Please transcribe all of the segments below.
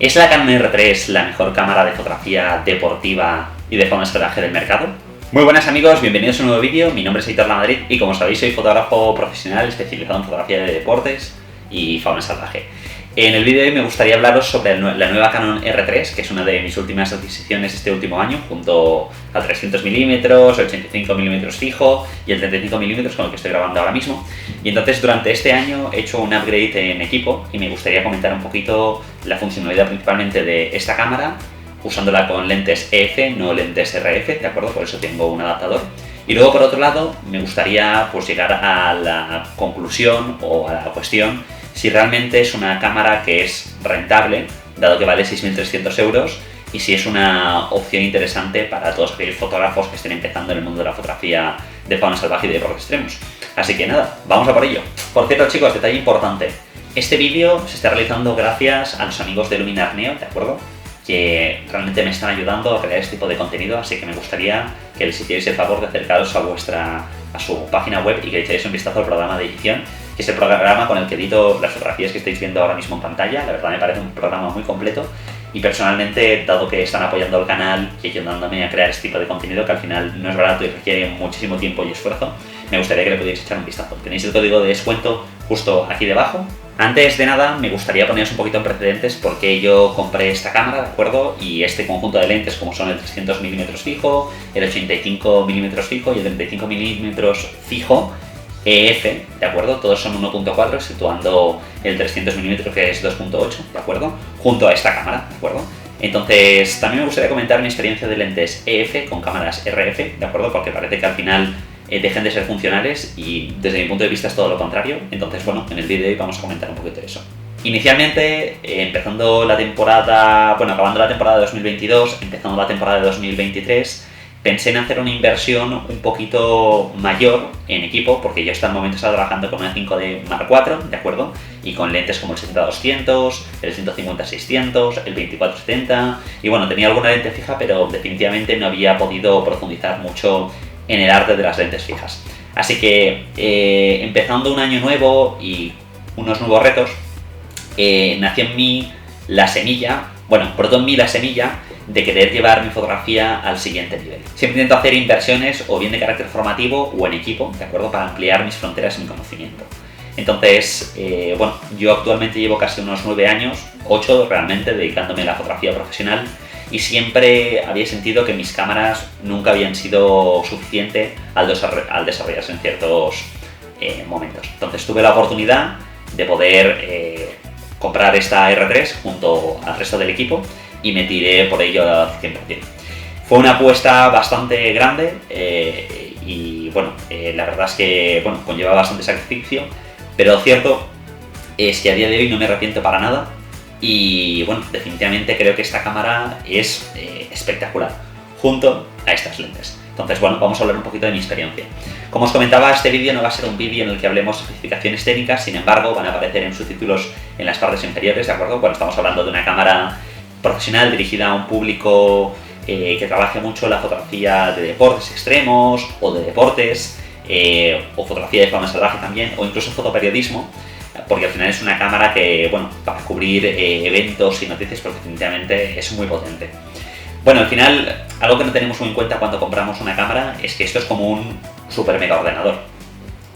¿Es la Canon R3 la mejor cámara de fotografía deportiva y de fauna salvaje del mercado? Muy buenas amigos, bienvenidos a un nuevo vídeo. Mi nombre es Aitor Lamadrid y como sabéis soy fotógrafo profesional especializado en fotografía de deportes y fauna salvaje. En el vídeo de hoy me gustaría hablaros sobre la nueva Canon R3, que es una de mis últimas adquisiciones este último año, junto al 300mm, 85mm fijo y el 35mm con el que estoy grabando ahora mismo. Y entonces durante este año he hecho un upgrade en equipo y me gustaría comentar un poquito la funcionalidad principalmente de esta cámara, usándola con lentes EF, no lentes RF, ¿de acuerdo? Por eso tengo un adaptador. Y luego por otro lado me gustaría pues llegar a la conclusión o a la cuestión si realmente es una cámara que es rentable, dado que vale 6.300 euros, y si es una opción interesante para todos aquellos fotógrafos que estén empezando en el mundo de la fotografía de fauna salvaje y de deportes extremos. Así que nada, vamos a por ello. Por cierto chicos, detalle importante, este vídeo se está realizando gracias a los amigos de Luminar Neo, ¿de acuerdo? Que realmente me están ayudando a crear este tipo de contenido, así que me gustaría que les hicierais el favor de acercaros a su página web y que le echáis un vistazo al programa de edición, que es el programa con el que edito las fotografías que estáis viendo ahora mismo en pantalla. La verdad me parece un programa muy completo y personalmente, dado que están apoyando el canal y ayudándome a crear este tipo de contenido que al final no es barato y requiere muchísimo tiempo y esfuerzo, me gustaría que le pudierais echar un vistazo. Tenéis el código de descuento justo aquí debajo. Antes de nada, me gustaría poneros un poquito en precedentes porque yo compré esta cámara, ¿de acuerdo? Y este conjunto de lentes, como son el 300mm fijo, el 85mm fijo y el 35mm fijo EF, ¿de acuerdo? Todos son 1.4, situando el 300mm que es 2.8, ¿de acuerdo? Junto a esta cámara, ¿de acuerdo? Entonces, también me gustaría comentar mi experiencia de lentes EF con cámaras RF, ¿de acuerdo? Porque parece que al final dejen de ser funcionales y desde mi punto de vista es todo lo contrario. Entonces, bueno, en el vídeo de hoy vamos a comentar un poquito de eso. Inicialmente, acabando la temporada de 2022, empezando la temporada de 2023, pensé en hacer una inversión un poquito mayor en equipo, porque yo hasta el momento estaba trabajando con una 5D Mark IV, ¿de acuerdo? Y con lentes como el 70-200, el 150-600, el 24-70, y bueno, tenía alguna lente fija, pero definitivamente no había podido profundizar mucho en el arte de las lentes fijas. Así que, empezando un año nuevo y unos nuevos retos, nació en mí la semilla, brotó en mí la semilla de querer llevar mi fotografía al siguiente nivel. Siempre intento hacer inversiones o bien de carácter formativo o en equipo, ¿de acuerdo? Para ampliar mis fronteras y mi conocimiento. Entonces, yo actualmente llevo casi unos 9 años, 8 realmente, dedicándome a la fotografía profesional y siempre había sentido que mis cámaras nunca habían sido suficiente al desarrollarse en ciertos momentos. Entonces tuve la oportunidad de poder comprar esta R3 junto al resto del equipo y me tiré por ello al 100%. Fue una apuesta bastante grande y la verdad es que conlleva bastante sacrificio, pero lo cierto es que a día de hoy no me arrepiento para nada y definitivamente creo que esta cámara es espectacular junto a estas lentes. Entonces vamos a hablar un poquito de mi experiencia. Como os comentaba, este vídeo no va a ser un vídeo en el que hablemos de especificaciones técnicas, sin embargo van a aparecer en subtítulos en las partes inferiores, ¿de acuerdo? Cuando estamos hablando de una cámara profesional dirigida a un público que trabaje mucho la fotografía de deportes extremos o de deportes o fotografía de fauna salvaje también, o incluso fotoperiodismo, porque al final es una cámara que, para cubrir eventos y noticias, porque definitivamente es muy potente. Al final, algo que no tenemos muy en cuenta cuando compramos una cámara es que esto es como un super mega ordenador.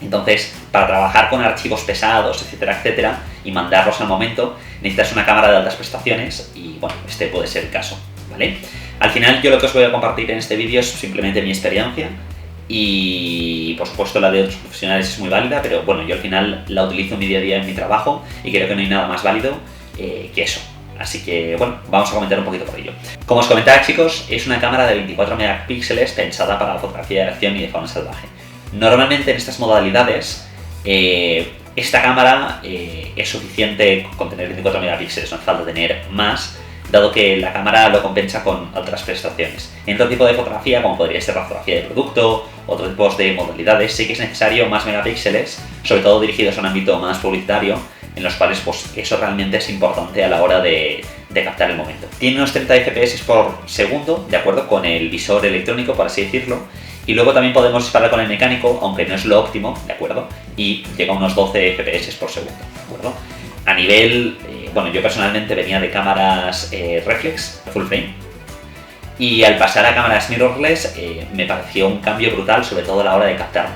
Entonces, para trabajar con archivos pesados, etcétera, y mandarlos al momento, necesitas una cámara de altas prestaciones y, este puede ser el caso, ¿vale? Al final, yo lo que os voy a compartir en este vídeo es simplemente mi experiencia y, por supuesto, la de otros profesionales es muy válida, pero yo al final la utilizo en mi día a día en mi trabajo y creo que no hay nada más válido que eso. Así que, vamos a comentar un poquito por ello. Como os comentaba, chicos, es una cámara de 24 megapíxeles pensada para la fotografía de acción y de fauna salvaje. Normalmente en estas modalidades, esta cámara es suficiente con tener 24 megapíxeles, no hace falta tener más, dado que la cámara lo compensa con otras prestaciones. En otro tipo de fotografía, como podría ser la fotografía de producto, otros tipos de modalidades, sí que es necesario más megapíxeles, sobre todo dirigidos a un ámbito más publicitario, en los cuales eso realmente es importante a la hora de captar el momento. Tiene unos 30 FPS por segundo, de acuerdo, con el visor electrónico, por así decirlo, y luego también podemos disparar con el mecánico, aunque no es lo óptimo, de acuerdo, y llega a unos 12 FPS por segundo, de acuerdo. A nivel bueno, yo personalmente venía de cámaras reflex, full frame, y al pasar a cámaras mirrorless me pareció un cambio brutal, sobre todo a la hora de captar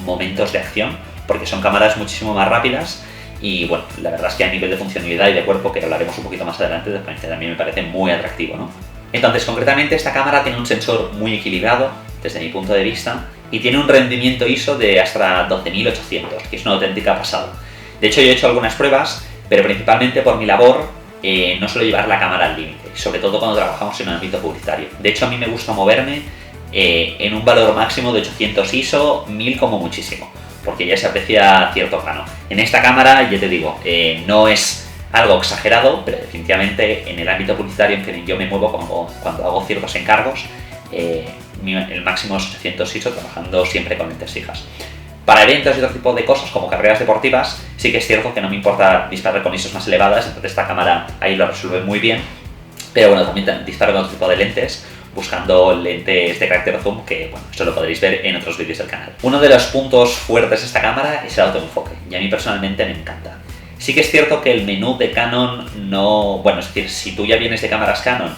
momentos de acción, porque son cámaras muchísimo más rápidas y bueno, la verdad es que a nivel de funcionalidad y de cuerpo, que hablaremos un poquito más adelante, también me parece muy atractivo, ¿no? Entonces, concretamente esta cámara tiene un sensor muy equilibrado, desde mi punto de vista, y tiene un rendimiento ISO de hasta 12800, que es una auténtica pasada. De hecho, yo he hecho algunas pruebas, pero principalmente por mi labor no suelo llevar la cámara al límite, sobre todo cuando trabajamos en un ámbito publicitario. De hecho, a mí me gusta moverme en un valor máximo de 800 ISO, 1000 como muchísimo, porque ya se aprecia cierto plano. En esta cámara, ya te digo, no es algo exagerado, pero definitivamente en el ámbito publicitario en que yo me muevo cuando hago ciertos encargos, el máximo es 800 ISO, trabajando siempre con lentes fijas. Para eventos y otro tipo de cosas, como carreras deportivas, sí que es cierto que no me importa disparar con ISOs más elevadas, entonces esta cámara ahí lo resuelve muy bien. Pero bueno, también disparo con otro tipo de lentes, buscando lentes de carácter zoom, que bueno, esto lo podréis ver en otros vídeos del canal. Uno de los puntos fuertes de esta cámara es el autoenfoque, y a mí personalmente me encanta. Sí que es cierto que el menú de Canon no... Bueno, es decir, si tú ya vienes de cámaras Canon,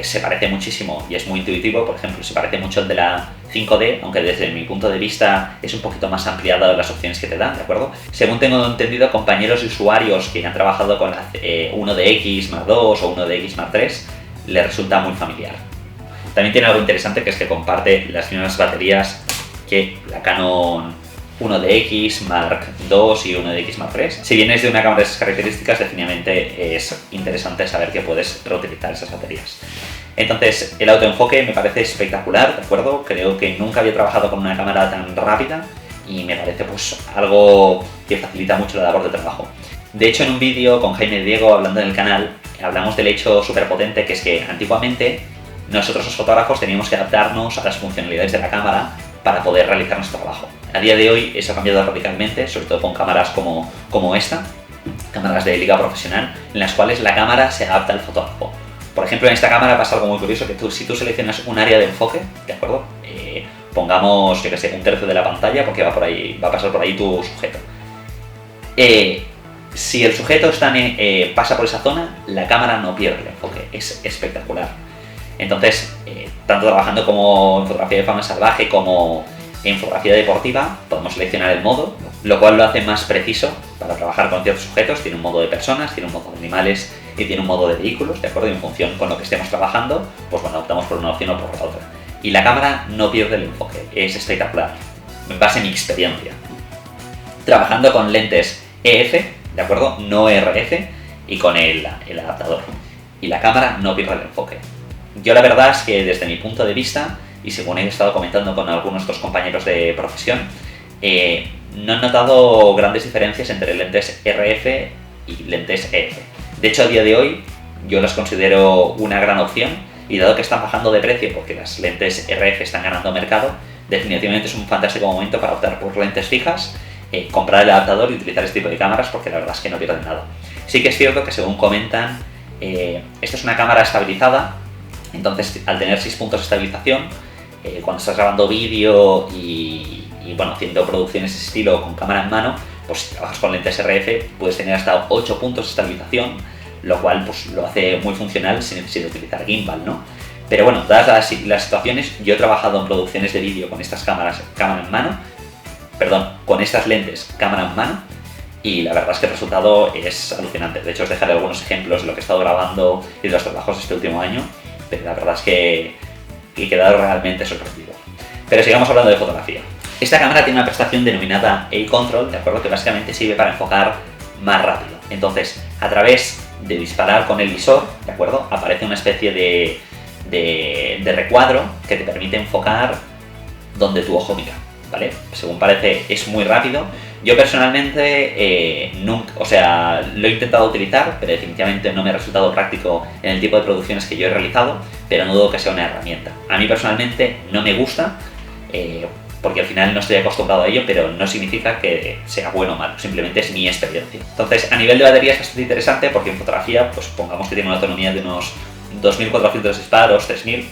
se parece muchísimo y es muy intuitivo. Por ejemplo, se parece mucho al de la 5D, aunque desde mi punto de vista es un poquito más ampliado las opciones que te dan, ¿de acuerdo? Según tengo entendido, compañeros y usuarios que han trabajado con la 1DX Mark II o 1DX Mark III, les resulta muy familiar. También tiene algo interesante, que es que comparte las mismas baterías que la Canon 1DX Mark II y 1DX Mark III. Si vienes de una cámara de esas características, definitivamente es interesante saber que puedes reutilizar esas baterías. Entonces, el autoenfoque me parece espectacular, ¿de acuerdo? Creo que nunca había trabajado con una cámara tan rápida y me parece pues algo que facilita mucho la labor de trabajo. De hecho, en un vídeo con Jaime Diego hablando en el canal, hablamos del hecho súper potente, que es que antiguamente nosotros los fotógrafos teníamos que adaptarnos a las funcionalidades de la cámara para poder realizar nuestro trabajo. A día de hoy eso ha cambiado radicalmente, sobre todo con cámaras como esta, cámaras de liga profesional, en las cuales la cámara se adapta al fotógrafo. Por ejemplo, en esta cámara pasa algo muy curioso, que si tú seleccionas un área de enfoque, ¿de acuerdo? Pongamos, yo que sé, un tercio de la pantalla, porque va a pasar por ahí tu sujeto. Si el sujeto pasa por esa zona, la cámara no pierde el enfoque, es espectacular. Entonces, tanto trabajando como en fotografía de fauna salvaje como en fotografía deportiva, podemos seleccionar el modo, lo cual lo hace más preciso para trabajar con ciertos sujetos. Tiene un modo de personas, tiene un modo de animales y tiene un modo de vehículos, ¿de acuerdo? Y en función con lo que estemos trabajando, pues bueno, optamos por una opción o por la otra. Y la cámara no pierde el enfoque, es espectacular, en base a mi experiencia. Trabajando con lentes EF, ¿de acuerdo? No RF, y con el adaptador. Y la cámara no pierde el enfoque. Yo la verdad es que desde mi punto de vista, y según he estado comentando con algunos otros compañeros de profesión, no he notado grandes diferencias entre lentes RF y lentes EF. De hecho, a día de hoy yo las considero una gran opción, y dado que están bajando de precio porque las lentes RF están ganando mercado, definitivamente es un fantástico momento para optar por lentes fijas, comprar el adaptador y utilizar este tipo de cámaras, porque la verdad es que no pierden nada. Sí que es cierto que, según comentan, esta es una cámara estabilizada. Entonces, al tener 6 puntos de estabilización, cuando estás grabando vídeo y bueno, haciendo producciones de ese estilo con cámara en mano, pues si trabajas con lentes RF puedes tener hasta 8 puntos de estabilización, lo cual pues lo hace muy funcional sin necesidad de utilizar gimbal, ¿no? Pero bueno, dadas las situaciones, yo he trabajado en producciones de vídeo con estas con estas lentes cámara en mano, y la verdad es que el resultado es alucinante. De hecho, os dejaré algunos ejemplos de lo que he estado grabando y de los trabajos de este último año, pero la verdad es que he quedado realmente sorprendido. Pero sigamos hablando de fotografía. Esta cámara tiene una prestación denominada A-Control, ¿de acuerdo? Que básicamente sirve para enfocar más rápido. Entonces, a través de disparar con el visor, ¿de acuerdo?, aparece una especie de recuadro que te permite enfocar donde tu ojo mira, ¿vale? Según parece, es muy rápido. Yo personalmente lo he intentado utilizar, pero definitivamente no me ha resultado práctico en el tipo de producciones que yo he realizado, pero no dudo que sea una herramienta. A mí personalmente no me gusta, porque al final no estoy acostumbrado a ello, pero no significa que sea bueno o malo, simplemente es mi experiencia. Entonces, a nivel de batería es bastante interesante, porque en fotografía, pues pongamos que tiene una autonomía de unos 2.400 disparos, 3.000,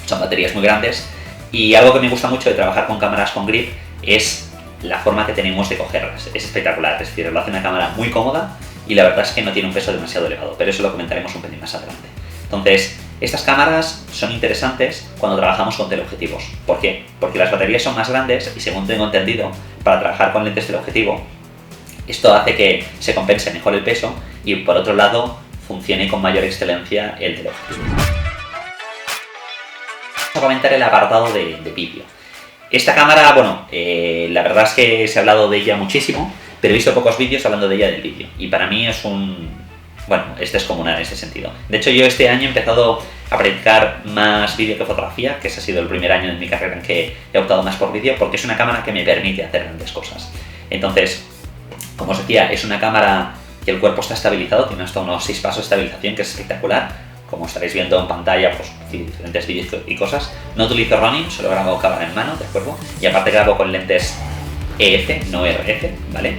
son baterías muy grandes, y algo que me gusta mucho de trabajar con cámaras con grip es la forma que tenemos de cogerlas. Es espectacular, es decir, lo hace una cámara muy cómoda y la verdad es que no tiene un peso demasiado elevado, pero eso lo comentaremos un pelín más adelante. Entonces, estas cámaras son interesantes cuando trabajamos con teleobjetivos. ¿Por qué? Porque las baterías son más grandes y, según tengo entendido, para trabajar con lentes teleobjetivo, esto hace que se compense mejor el peso y, por otro lado, funcione con mayor excelencia el teleobjetivo. Vamos a comentar el apartado de vídeo. Esta cámara, bueno, la verdad es que se ha hablado de ella muchísimo, pero he visto pocos vídeos hablando de ella del vídeo. Y para mí es es descomunal en ese sentido. De hecho, yo este año he empezado a practicar más vídeo que fotografía, que ese ha sido el primer año de mi carrera en que he optado más por vídeo, porque es una cámara que me permite hacer grandes cosas. Entonces, como os decía, es una cámara que el cuerpo está estabilizado, tiene hasta unos 6 pasos de estabilización, que es espectacular. Como estaréis viendo en pantalla, pues diferentes vídeos y cosas. No utilizo Ronin, solo grabo cámara en mano, ¿de acuerdo? Y aparte grabo con lentes EF, no RF, ¿vale?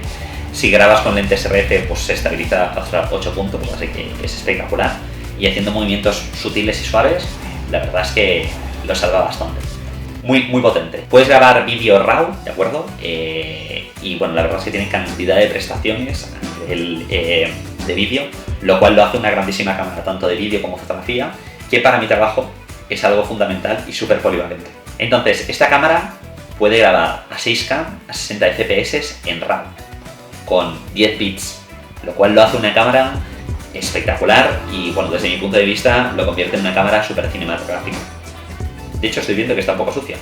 Si grabas con lentes RF, pues se estabiliza hasta 8 puntos, así que es espectacular. Y haciendo movimientos sutiles y suaves, la verdad es que lo salva bastante. Muy potente. Puedes grabar vídeo RAW, ¿de acuerdo? Y bueno, la verdad es que tiene cantidad de prestaciones a nivel de vídeo, lo cual lo hace una grandísima cámara, tanto de vídeo como fotografía, que para mi trabajo es algo fundamental y súper polivalente. Entonces, esta cámara puede grabar a 6K, a 60 FPS en RAW, con 10 bits, lo cual lo hace una cámara espectacular y, bueno, desde mi punto de vista lo convierte en una cámara súper cinematográfica. De hecho, estoy viendo que está un poco sucia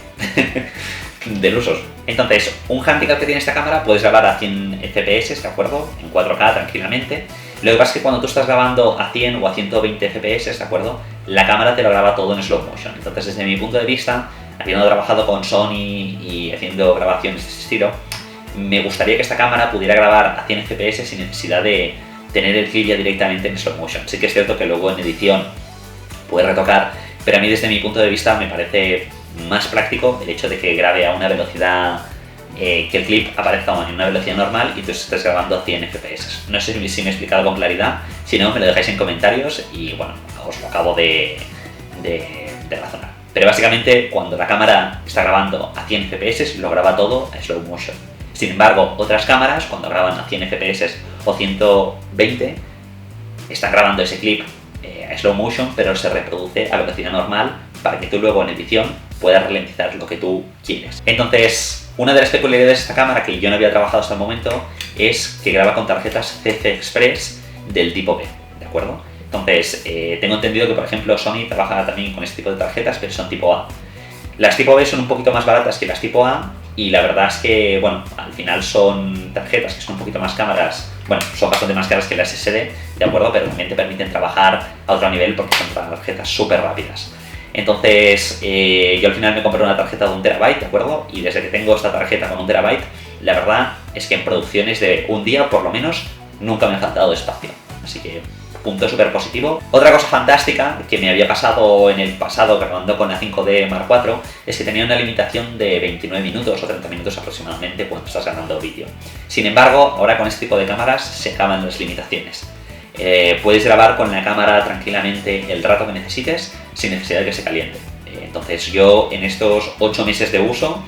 del uso. Entonces, un handicap que tiene esta cámara, puedes grabar a 100 FPS, ¿de acuerdo? En 4K tranquilamente. Lo que pasa es que cuando tú estás grabando a 100 o a 120 FPS, ¿de acuerdo? La cámara te lo graba todo en slow motion. Entonces, desde mi punto de vista, habiendo trabajado con Sony y haciendo grabaciones de este estilo, me gustaría que esta cámara pudiera grabar a 100 FPS sin necesidad de tener el clip ya directamente en slow motion. Sí que es cierto que luego en edición puedes retocar, pero a mí, desde mi punto de vista, me parece más práctico el hecho de que grabe a una velocidad, que el clip aparezca en una velocidad normal y tú estés grabando a 100 FPS. No sé si me he explicado con claridad, si no, me lo dejáis en comentarios y, bueno, os lo acabo de razonar. Pero básicamente, cuando la cámara está grabando a 100 FPS, lo graba todo a slow motion. Sin embargo, otras cámaras, cuando graban a 100 FPS o 120, están grabando ese clip a slow motion, pero se reproduce a velocidad normal para que tú luego en edición puedas ralentizar lo que tú quieres. Entonces, una de las peculiaridades de esta cámara que yo no había trabajado hasta el momento es que graba con tarjetas CC Express del tipo B, ¿de acuerdo? Entonces, tengo entendido que, por ejemplo, Sony trabaja también con este tipo de tarjetas, pero son tipo A. Las tipo B son un poquito más baratas que las tipo A y la verdad es que, bueno, al final son tarjetas que son un poquito más cámaras, bueno, son bastante más caras que las SD, ¿de acuerdo? Pero también te permiten trabajar a otro nivel porque son tarjetas súper rápidas. Entonces, yo al final me compré una tarjeta de 1 TB, ¿de acuerdo? Y desde que tengo esta tarjeta con 1 TB, la verdad es que en producciones de un día, por lo menos, nunca me ha faltado espacio. Así que, punto súper positivo. Otra cosa fantástica que me había pasado en el pasado grabando con la 5D Mark IV es que tenía una limitación de 29 minutos o 30 minutos aproximadamente cuando estás grabando vídeo. Sin embargo, ahora con este tipo de cámaras se acaban las limitaciones. Puedes grabar con la cámara tranquilamente el rato que necesites sin necesidad de que se caliente. Entonces, yo en estos 8 meses de uso,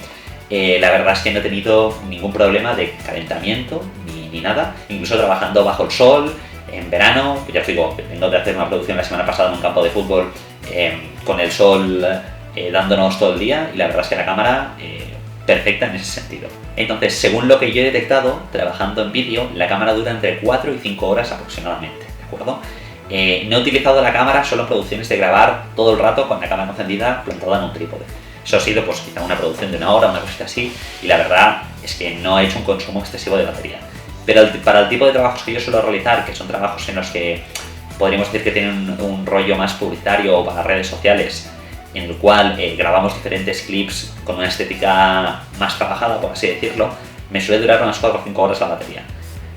la verdad es que no he tenido ningún problema de calentamiento ni nada, incluso trabajando bajo el sol. En verano, pues ya os digo, vengo de hacer una producción la semana pasada en un campo de fútbol con el sol dándonos todo el día y la verdad es que la cámara perfecta en ese sentido. Entonces, según lo que yo he detectado trabajando en vídeo, la cámara dura entre 4 y 5 horas aproximadamente, ¿de acuerdo? No he utilizado la cámara solo en producciones de grabar todo el rato con la cámara encendida plantada en un trípode. Eso ha sido pues quizá una producción de 1 hora, una cosita así, y la verdad es que no he hecho un consumo excesivo de batería. Pero para el tipo de trabajos que yo suelo realizar, que son trabajos en los que podríamos decir que tienen un rollo más publicitario o para redes sociales, en el cual grabamos diferentes clips con una estética más trabajada, por así decirlo, me suele durar unas 4 o 5 horas la batería,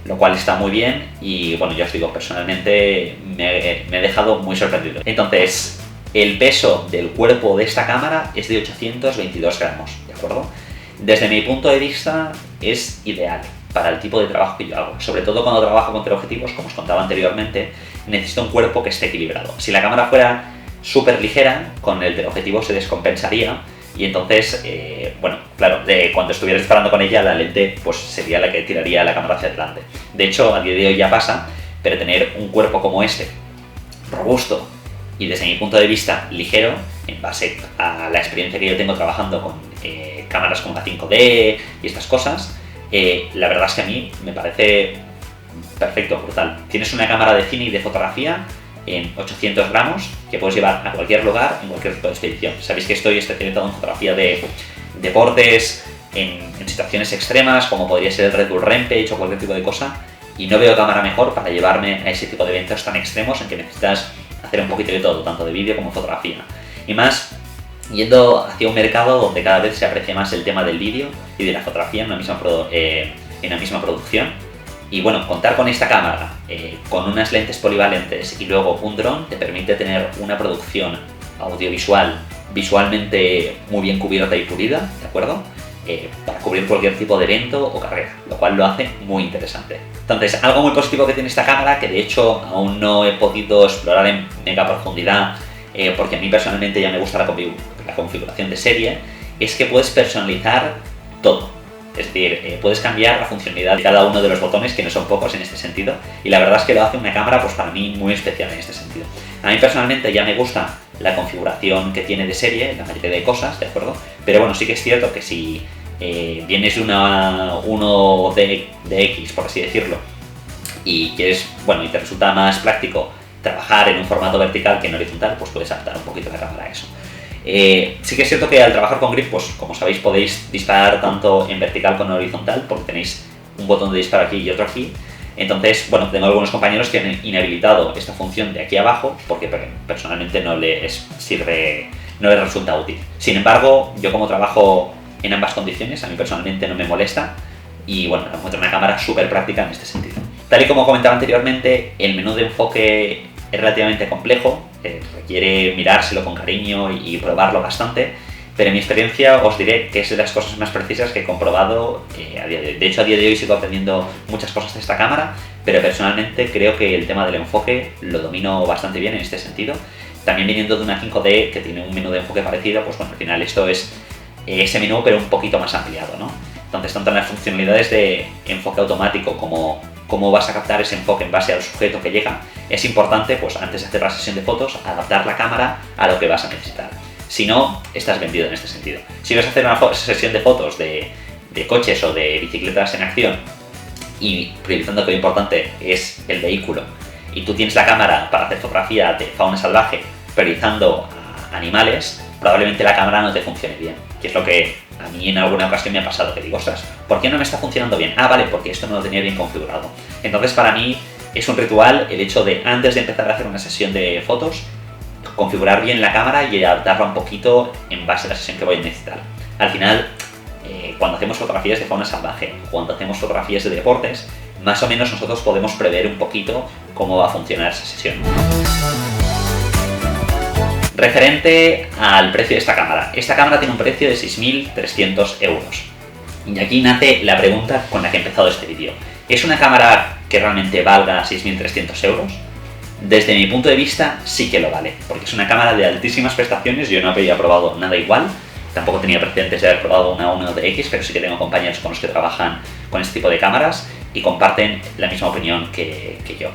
lo cual está muy bien y, bueno, ya os digo, personalmente me he dejado muy sorprendido. Entonces, el peso del cuerpo de esta cámara es de 822 gramos, ¿de acuerdo? Desde mi punto de vista es ideal para el tipo de trabajo que yo hago, sobre todo cuando trabajo con teleobjetivos, como os contaba anteriormente, necesito un cuerpo que esté equilibrado. Si la cámara fuera súper ligera, con el teleobjetivo se descompensaría y entonces, bueno, claro, cuando estuviera disparando con ella, la lente pues sería la que tiraría la cámara hacia adelante. De hecho, a día de hoy ya pasa, pero tener un cuerpo como este, robusto y desde mi punto de vista ligero, en base a la experiencia que yo tengo trabajando con cámaras como la 5D y estas cosas, la verdad es que a mí me parece perfecto, brutal. Tienes una cámara de cine y de fotografía en 800 gramos que puedes llevar a cualquier lugar, en cualquier tipo de expedición. Sabéis que estoy especializado en fotografía de deportes, en situaciones extremas, como podría ser el Red Bull Rampage o cualquier tipo de cosa, y no veo cámara mejor para llevarme a ese tipo de eventos tan extremos en que necesitas hacer un poquito de todo, tanto de vídeo como fotografía. Y más yendo hacia un mercado donde cada vez se aprecia más el tema del vídeo y de la fotografía en una misma producción. Y bueno, contar con esta cámara, con unas lentes polivalentes y luego un dron te permite tener una producción audiovisual visualmente muy bien cubierta y pulida, ¿de acuerdo? Para cubrir cualquier tipo de evento o carrera, lo cual lo hace muy interesante. Entonces, algo muy positivo que tiene esta cámara, que de hecho aún no he podido explorar en mega profundidad, porque a mí personalmente ya me gusta la configuración de serie, es que puedes personalizar todo. Es decir, puedes cambiar la funcionalidad de cada uno de los botones, que no son pocos en este sentido, y la verdad es que lo hace una cámara, pues para mí, muy especial en este sentido. A mí personalmente ya me gusta la configuración que tiene de serie, la mayoría de cosas, ¿de acuerdo? Pero bueno, sí que es cierto que si vienes de una 1DX, por así decirlo, y quieres, bueno, y te resulta más práctico trabajar en un formato vertical que en horizontal, pues puedes adaptar un poquito la cámara a eso. Sí que es cierto que al trabajar con grip, pues como sabéis podéis disparar tanto en vertical como en horizontal, porque tenéis un botón de disparo aquí y otro aquí. Entonces, bueno, tengo algunos compañeros que han inhabilitado esta función de aquí abajo porque personalmente no les resulta útil. Sin embargo, yo como trabajo en ambas condiciones, a mí personalmente no me molesta y bueno, encuentro una cámara súper práctica en este sentido. Tal y como comentaba anteriormente, el menú de enfoque es relativamente complejo, requiere mirárselo con cariño y probarlo bastante, pero en mi experiencia os diré que es de las cosas más precisas que he comprobado a día de hoy. De hecho, a día de hoy sigo aprendiendo muchas cosas de esta cámara, pero personalmente creo que el tema del enfoque lo domino bastante bien en este sentido. También viniendo de una 5D que tiene un menú de enfoque parecido, pues bueno, al final esto es ese menú pero un poquito más ampliado, ¿no? Entonces, tanto en las funcionalidades de enfoque automático como cómo vas a captar ese enfoque en base al sujeto que llega, es importante, pues antes de hacer la sesión de fotos, adaptar la cámara a lo que vas a necesitar. Si no, estás vendido en este sentido. Si vas a hacer una sesión de fotos de coches o de bicicletas en acción y priorizando que lo importante es el vehículo y tú tienes la cámara para hacer fotografía de fauna salvaje priorizando a animales, probablemente la cámara no te funcione bien, que es lo que a mí en alguna ocasión me ha pasado, que digo, ostras, ¿por qué no me está funcionando bien? Ah, vale, porque esto no lo tenía bien configurado. Entonces, para mí es un ritual el hecho de, antes de empezar a hacer una sesión de fotos, configurar bien la cámara y adaptarla un poquito en base a la sesión que voy a necesitar. Al final, cuando hacemos fotografías de fauna salvaje, cuando hacemos fotografías de deportes, más o menos nosotros podemos prever un poquito cómo va a funcionar esa sesión. Referente al precio de esta cámara tiene un precio de 6.300 euros. Y aquí nace la pregunta con la que he empezado este vídeo. ¿Es una cámara que realmente valga 6.300 euros? Desde mi punto de vista sí que lo vale, porque es una cámara de altísimas prestaciones. Yo no había probado nada igual, tampoco tenía precedentes de haber probado una 1DX, pero sí que tengo compañeros con los que trabajan con este tipo de cámaras y comparten la misma opinión que yo.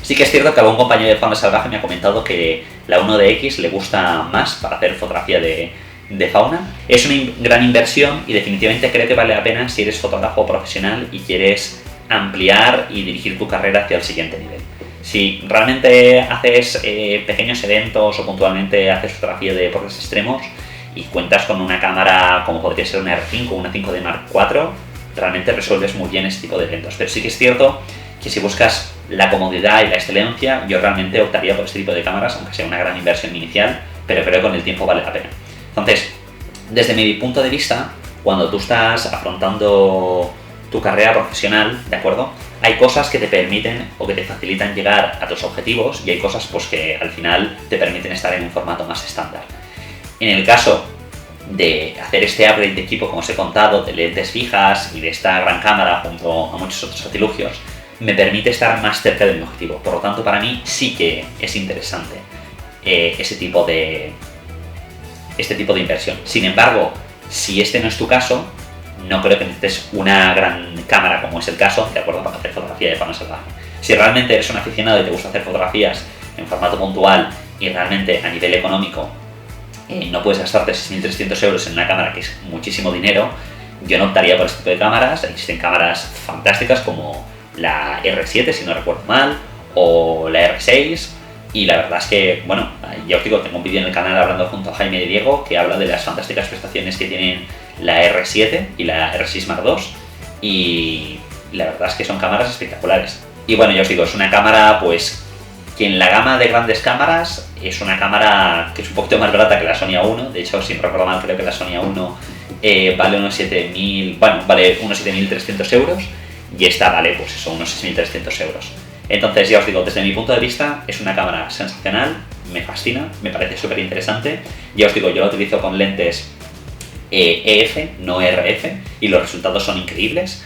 Sí que es cierto que algún compañero de fauna salvaje me ha comentado que la 1DX le gusta más para hacer fotografía de fauna. Es una gran inversión y definitivamente creo que vale la pena si eres fotógrafo profesional y quieres ampliar y dirigir tu carrera hacia el siguiente nivel. Si realmente haces pequeños eventos o puntualmente haces fotografía de deportes extremos y cuentas con una cámara como podría ser una R5 o una 5D Mark IV, realmente resuelves muy bien este tipo de eventos. Pero sí que es cierto que si buscas la comodidad y la excelencia, yo realmente optaría por este tipo de cámaras, aunque sea una gran inversión inicial, pero creo que con el tiempo vale la pena. Entonces, desde mi punto de vista, cuando tú estás afrontando tu carrera profesional, ¿de acuerdo? Hay cosas que te permiten o que te facilitan llegar a tus objetivos y hay cosas pues que al final te permiten estar en un formato más estándar. En el caso de hacer este upgrade de equipo, como os he contado, de lentes fijas y de esta gran cámara junto a muchos otros artilugios, me permite estar más cerca de mi objetivo. Por lo tanto, para mí sí que es interesante este tipo de inversión. Sin embargo, si este no es tu caso, no creo que necesites una gran cámara como es el caso, de acuerdo, para hacer fotografía de fauna salvaje. Si realmente eres un aficionado y te gusta hacer fotografías en formato puntual y realmente a nivel económico no puedes gastarte 6.300 euros en una cámara, que es muchísimo dinero, yo no optaría por este tipo de cámaras. Existen cámaras fantásticas como la R7, si no recuerdo mal, o la R6, y la verdad es que, bueno, ya os digo, tengo un vídeo en el canal hablando junto a Jaime y Diego que habla de las fantásticas prestaciones que tienen la R7 y la R6 Mark II, y la verdad es que son cámaras espectaculares. Y bueno, ya os digo, es una cámara, pues, que en la gama de grandes cámaras es una cámara que es un poquito más barata que la Sony A1. De hecho, si no recuerdo mal, creo que la Sony A1 vale unos 7.300 euros, y esta vale, pues eso, unos 6.300 euros. Entonces, ya os digo, desde mi punto de vista es una cámara sensacional, me fascina, me parece súper interesante. Ya os digo, yo la utilizo con lentes EF, no RF, y los resultados son increíbles.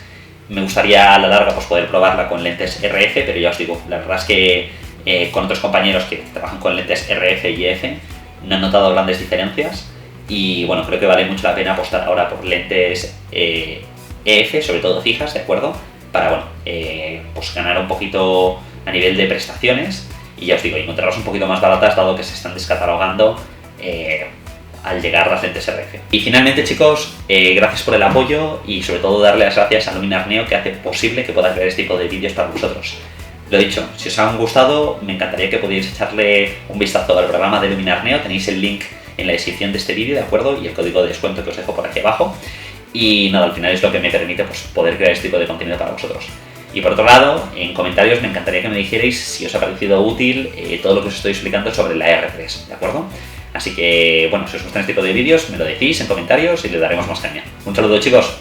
Me gustaría a la larga pues poder probarla con lentes RF, pero ya os digo, la verdad es que con otros compañeros que trabajan con lentes RF y EF no he notado grandes diferencias, y bueno, creo que vale mucho la pena apostar ahora por lentes EF, sobre todo fijas, ¿de acuerdo? Para, bueno, pues ganar un poquito a nivel de prestaciones, y ya os digo, encontrarlas un poquito más baratas dado que se están descatalogando al llegar las lentes RF. Y finalmente, chicos, gracias por el apoyo, y sobre todo darle las gracias a Luminar Neo, que hace posible que pueda crear este tipo de vídeos para vosotros. Lo dicho, si os han gustado, me encantaría que podéis echarle un vistazo al programa de Luminar Neo. Tenéis el link en la descripción de este vídeo, ¿de acuerdo? Y el código de descuento que os dejo por aquí abajo. Y nada, al final es lo que me permite pues poder crear este tipo de contenido para vosotros. Y por otro lado, en comentarios me encantaría que me dijerais si os ha parecido útil todo lo que os estoy explicando sobre la R3, ¿de acuerdo? Así que, bueno, si os gustan este tipo de vídeos, me lo decís en comentarios y le daremos más caña. Un saludo, chicos.